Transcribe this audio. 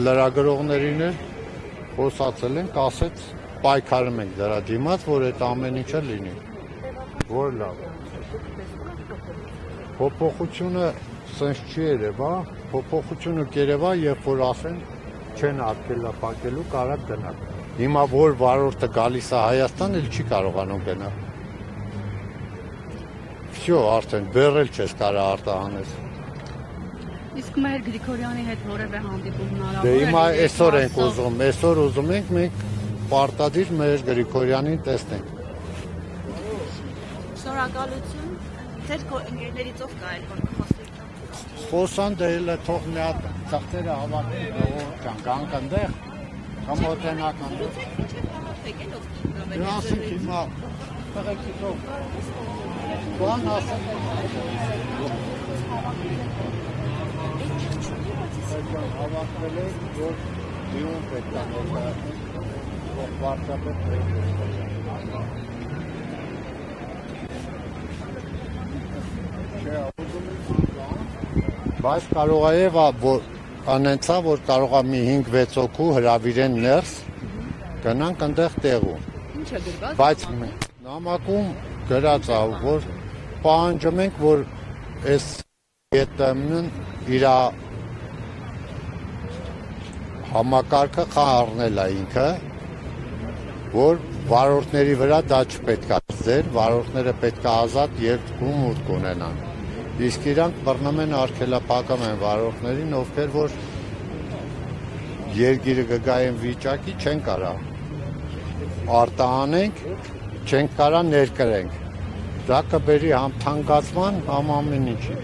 լրագրողներին խոսացել ենք, ասեց պայքարում ենք դրա դիմաց, որ այդ ամեն ինչը լինի, որ լավ։ Փոփոխությունը սենց չի երևա, փոփոխությունը կերևա, երբ որ ասեն չեն արգելափակելու, կարա գնալ։ Հիմա որ վարորդը գալիս է Հայաստան, էլ չի կարողանում գնալ։ Всё, արդեն բերել չես կարա արտահանես։ Իսկ մեր Գրիգորյանի հետ որևէ հանդիպում հնարավոր է։ Դե հիմա այսօր ենք ուզում, այսօր ուզում ենք մենք պարտադիր մեր Գրիգորյանին տեսնենք։ Շնորհակալություն։ Ձեր ընկերներից ով կա այլ որ խոսենք։ Խոսան դե էլ թող մի հատ ծախսերը հավաքեն, ջան, գանք այնտեղ, կամ օտենական։ Ասենք հիմա տղեկիցով բան ասենք։ Հավաքվել ենք, որ դիում պետք է վարչապետ բայց կարող է որ անենցա, որ կարող է մի 5-6 հոգու հրավիրեն ներս, գնանք այնտեղ տեղում։ Ինչ է գրված։ Բայց նամակում գրած է, որ պահանջում ենք, որ այս ԵՏՄ-ն իր համակարգը խառնել է ինքը, որ վարորդների վրա դա չպետք է ձեր, վարորդները պետք է ազատ երկում ուրկ ունենան։ Իսկ իրանք բռնում են արգելափակում են վարորդներին, ովքեր որ երկիրը կգային վիճակի չեն կարա արտահանենք, չենք կարա ներկրենք։ Դա կբերի համ թանկացման, համ ամեն ինչի։